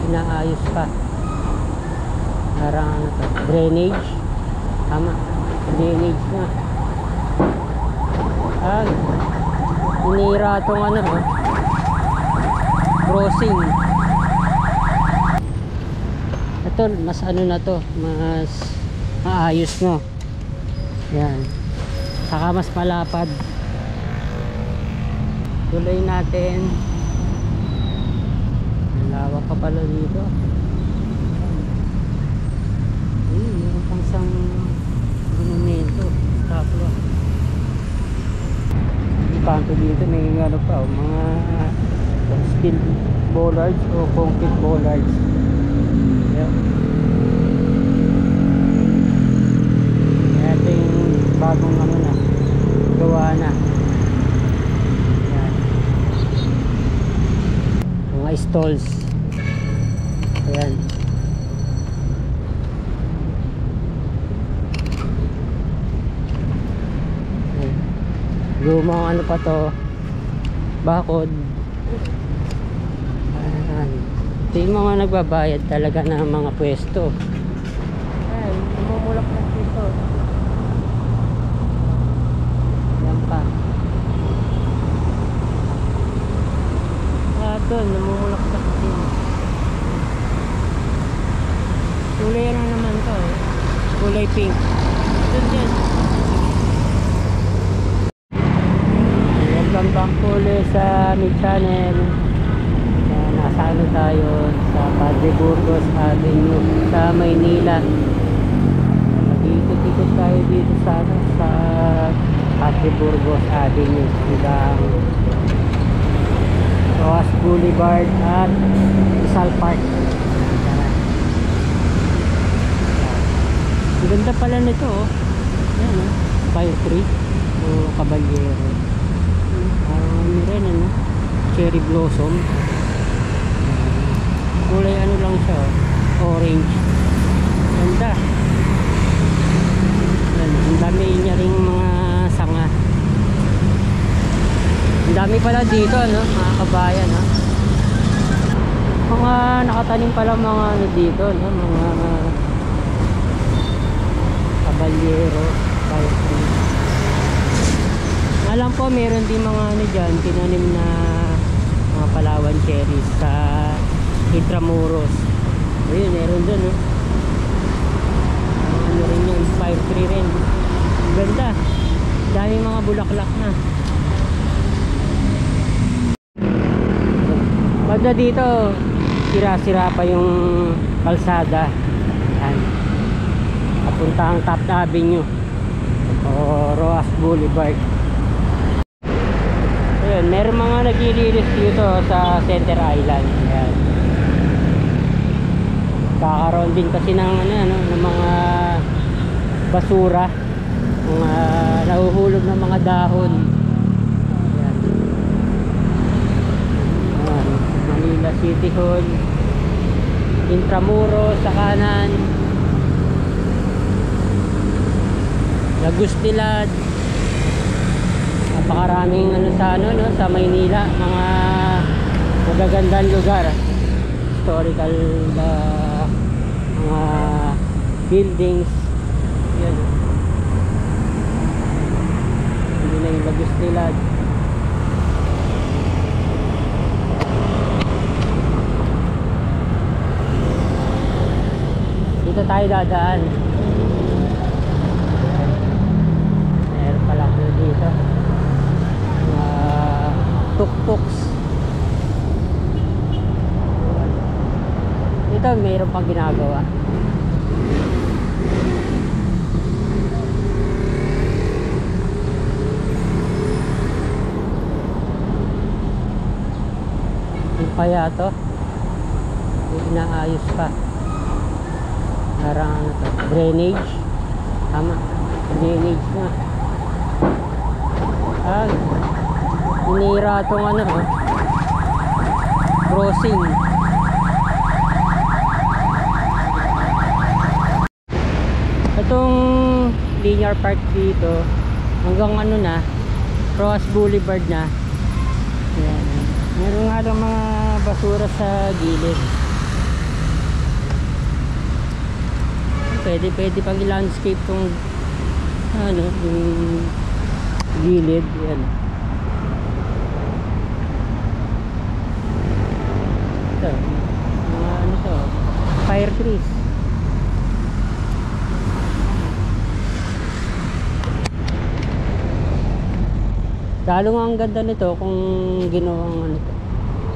inaayos pa. Parang ano to, drainage. Tama, drainage na. Inira tong ano, crossing. Ito, mas ano na to, mas maayos no. Yan, saka mas malapad. Tuloy natin. Lawak pa pala dito. Meron pang isang monumento, kapwa. Yung kanto dito may ano pa, mga steel bollards o concrete bollards. Yan. Ito yung bagong ano na, gawa na. Yan. Mga stalls. Ayan. Lumang ano pa to, bakod. Ayan. Ito yung mga nagbabayad talaga ng mga pwesto. Ayan, namumulak na dito. Yan pa. Ito, namumulak na dito. Kulay ano naman to, kulay pink. Ito dyan. Welcome back ulit sa aming channel. Nasa ano tayo sa Padre Burgos Avenue sa Maynila. Mag-ikot-ikot tayo dito sa Padre Burgos Avenue, hanggang Roas Boulevard at Rizal Park. Ang ganda pala nito, oh. Ayan, oh. Fire tree o Caballero. Ano rin, ano? Cherry blossom. Kulay ano lang siya, oh. Orange. Ganda. Ayan, ang dami niya ring mga sanga. Ang dami pala dito, ano? Mga kabayan, no? Mga nakatanim pala mga ano dito, no? Mga Caballero, fire tree. Alam po meron din mga ano dyan, tinanim na mga Palawan cherries sa Intramuros. Ayun, meron dun, no? Ano rin yun, fire tree rin. Ganda, daming mga bulaklak na. Banda dito, sira-sira pa yung kalsada. Yan, papuntang Taft Avenue o Roas Boulevard. Ayun, meron mga naglilinis dito sa Center Island. Ayan. Kakaroon din kasi ng ng mga basura, mga nahuhulog ng mga dahon. Ayan. Ayan. Manila City Hall, Intramuros sa kanan, Lagustilad. Napakaraming sa Maynila, mga magagandang lugar, historical mga buildings. Yan, hindi na yung Lagustilad. Dito tayo dadaan. Meron pala ko dito tuk-tuks. Dito mayroon pang ginagawa. Yung kaya to, inaayos pa. Parang ano to, drainage. Tama, drainage na. Inira tong ano, crossing. Itong linear park dito hanggang ano na, Roas Boulevard na. Ayan. Meron nga lang mga basura sa gilid. pwede pang i-landscape tong ano, yung gilid. Yan. Ito, mga ano to, fire trees. Lalo nga ang ganda nito kung ginawang ano to,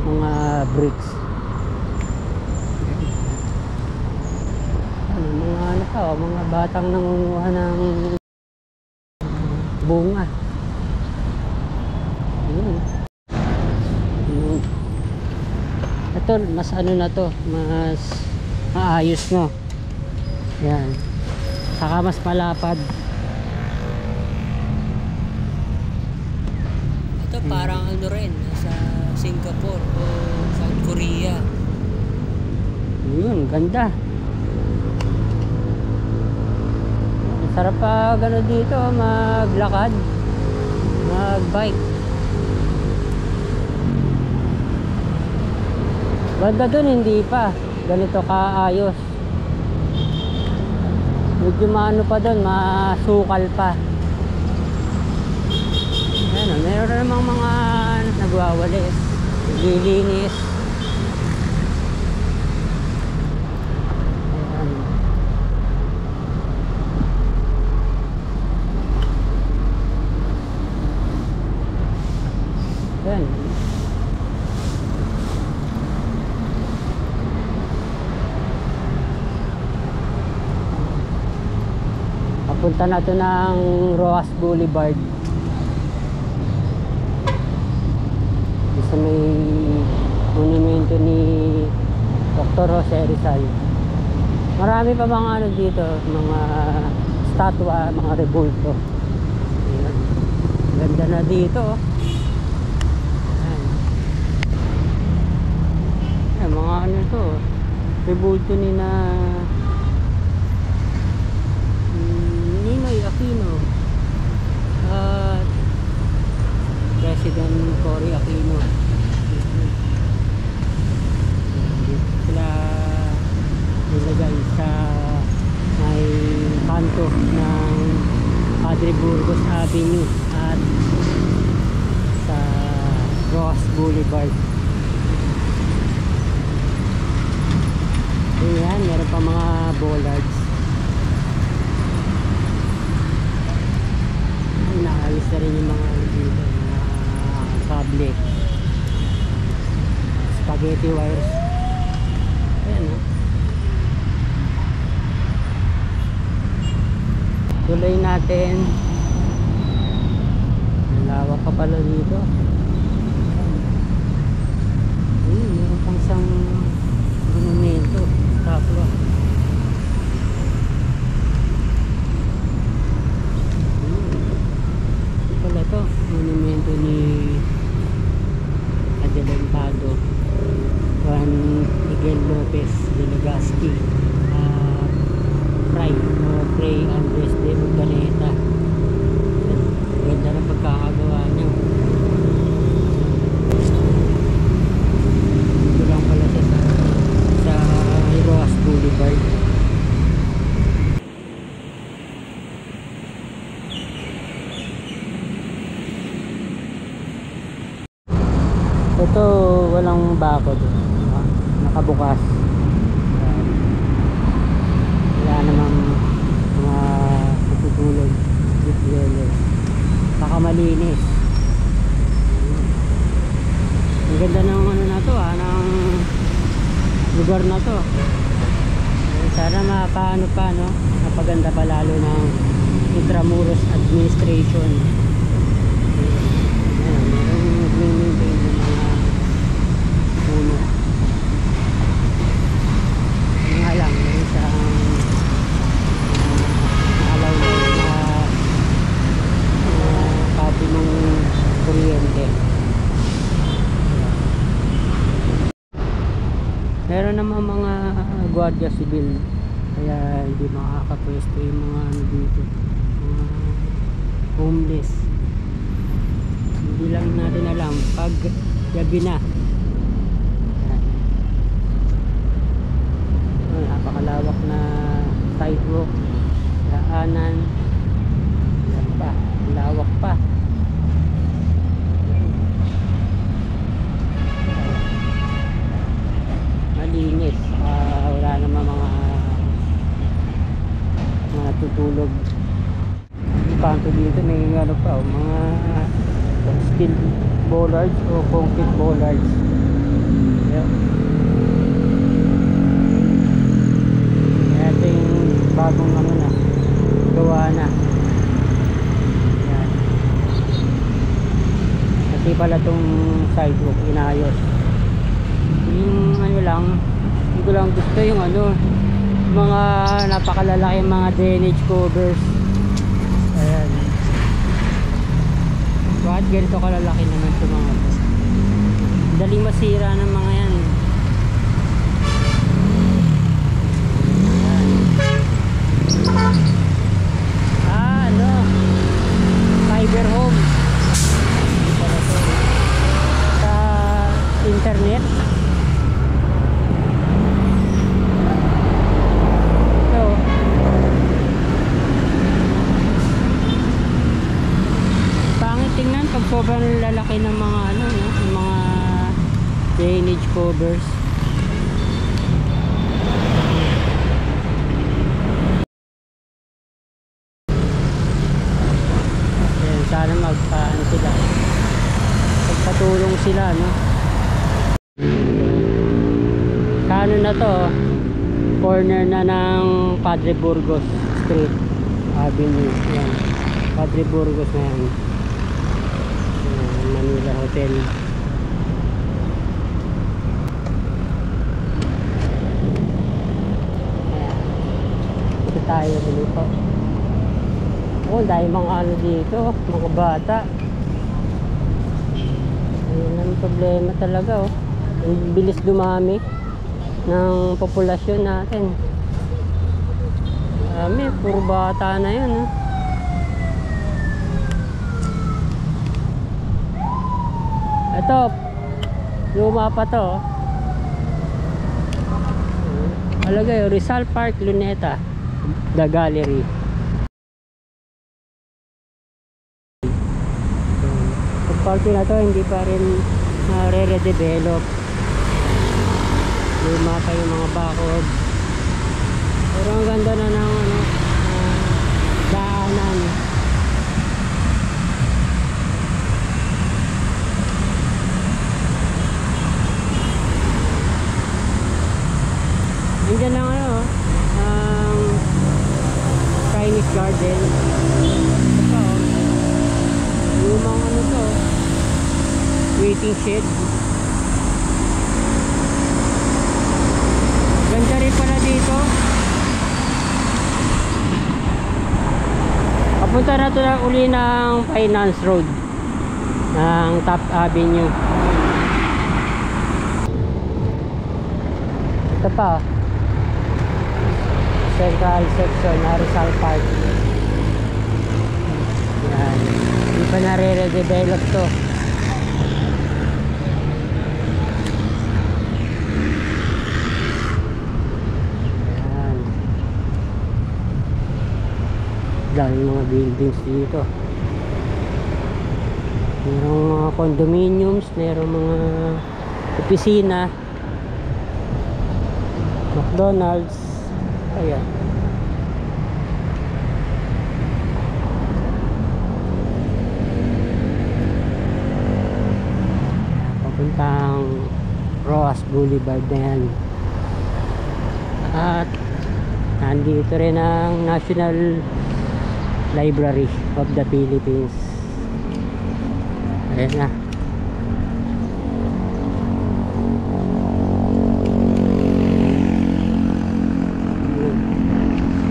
mga bricks. Ano, mga ano pa, mga batang nangunguha ng bunga. Ito, mas ano na to, mas maayos no. Yan. Saka mas malapad. Ito parang ano rin, sa Singapore o South Korea. Yun, ganda. Sarap pa gano dito, maglakad, magbike. Banda dun hindi pa ganito kaayos. Medyo maano pa dun, masukal pa. Ayan, meron na namang mga nagwawalis, naglilinis. Ayan. Papunta na ito ng Roas Boulevard. Isa may monumento ni Dr. Jose Rizal. Marami pa mga ano dito, mga statwa, mga rebulto. Ayan. Ganda na dito oh. Mga ano to, rebulto ni na Ninoy Aquino at President Cory Aquino. Sila nilagay sa may kanto ng Padre Burgos Avenue at sa Roas Boulevard. Ayan, meron pa mga bollards. Naayos na rin yung mga dito, mga kable, spaghetti wires. Ayan o. Tuloy natin. Lawak pa pala dito. Meron pang isang monumento, statwa. Pala to, monumento ni Adelantado Juan Miguel Lopez de Legazpi, Fray Andres de Urdaneta. Ganda ng pagkakagawa niya. Ito lang pala sa Roas Boulevard. Ito walang bakod, nakabukas. Wala namang mga tutulog, saka malinis. Ang ganda ng ano na to, ng lugar na to. Sana mapaano pa, no, napaganda pa lalo ng Intramuros Administration. Puno. Yung nga lang, may isang alaw na kati ng kuryente. Meron naman mga Guardia Civil, kaya hindi makakapwesto yung mga ano dito, mga homeless. Hindi lang natin alam pag gabi na. Napakalawak na sidewalk. daanan. Yan pa, lawak pa. Malinis. Wala naman mga tutulog. Yung kanto dito may ano pa, mga steel bollards o concrete bollards. Yan. Ito yung bagong ano na, gawa na. Yan. Kasi pala itong sidewalk inayos. Yung ano lang, hindi ko lang gusto yung ano, mga napakalalaki mga drainage covers. Ayan. Bakit ganito kalalaki naman ito mga ito? Daling masira ng mga yan. Ayan. Ano? Fiber home. Sa internet. Tingnan pag sobrang lalaki ng mga ano, no? Yung mga drainage covers. Ayan, sana magpaan sila, magpatulong sila, no? Kano na to, corner na ng Padre Burgos Street Avenue. Yan, Padre Burgos na yan, Manila Hotel. Ito tayo dito. Oh, dahil mga ano dito, mga bata. Ayun ang problema talaga, oh. Ang bilis dumami ng populasyon natin. Puro bata na yun, oh. Ito, luma pa to. Alagay, Rizal Park, Luneta, The Gallery. Ang park na to, hindi pa rin re-redevelop. Luma pa yung mga bakod. Pero ang ganda na ng ano, daanan. Nandiyan lang ano, ang Chinese garden. Ito pa, oh. Lumang ano to, waiting shed. Ganda rin pala dito. Papunta na ito na uli ng Finance Road ng Top Avenue. Ito pa, Central Section, Rizal Park. Yan. Hindi pa nare-redevelop to. Yan. Daming mga buildings dito. Merong mga condominiums, merong mga opisina, McDonald's. Ayan. Papuntang Roas Boulevard na yan. At nandito rin ang National Library of the Philippines. Ayan na.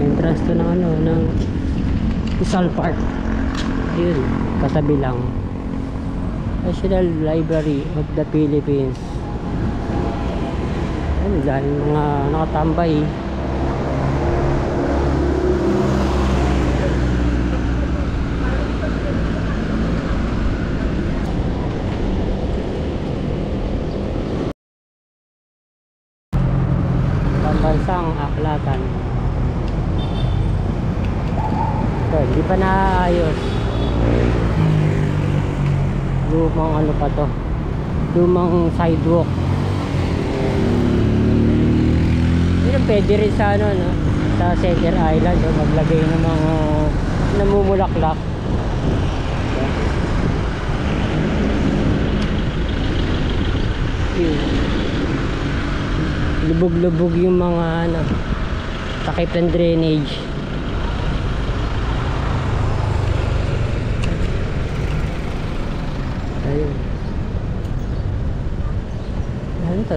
Entrance to ng ano, ng Rizal Park. Yun, katabi lang. National Library of the Philippines. Ayun, dahil mga nakatambay. Pambansang aklatan. Ito, hindi pa naayos. Lumang ano pa to, lumang sidewalk. Yun ang pwede rin sa ano, no? Sa Center Island, no? Maglagay ng mga namumulaklak. Lubog-lubog yung mga ano, takip ng drainage. Ayun. Ano to?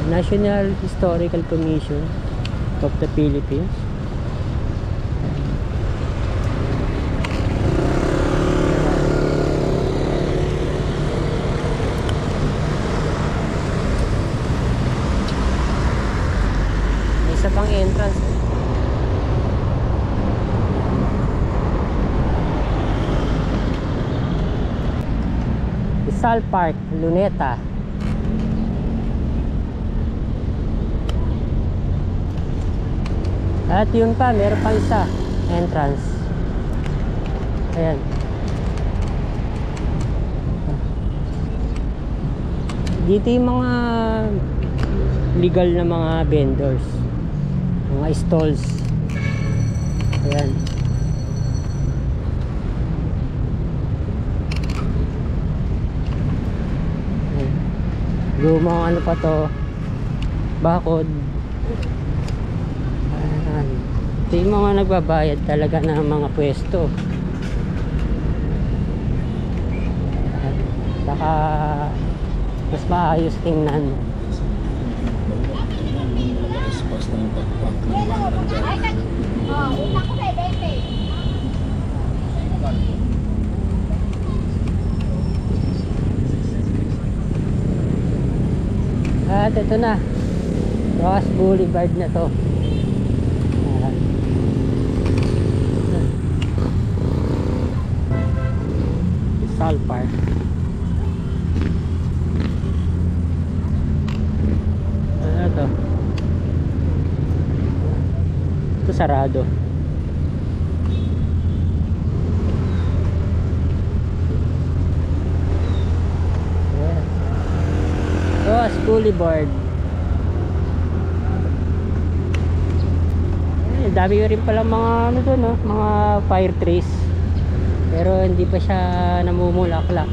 National Historical Commission of the Philippines. May isa pang entrance. Rizal Park, Luneta. At yun pa, meron pa isa entrance. Ayan. Dito yung mga legal na mga vendors, mga stalls. Ayan. Lumang ano pa to, bakod. Ayan. Ito yung mga nagbabayad talaga ng mga pwesto. Ayan. Baka mas maayos tingnan. At ito na, Ross Boulevard na to. Rizal Park. Ano to? Ito sarado. Ross Boulevard. Dami rin pala mga ano doon, no? Mga fire trees. Pero hindi pa siya namumulaklak.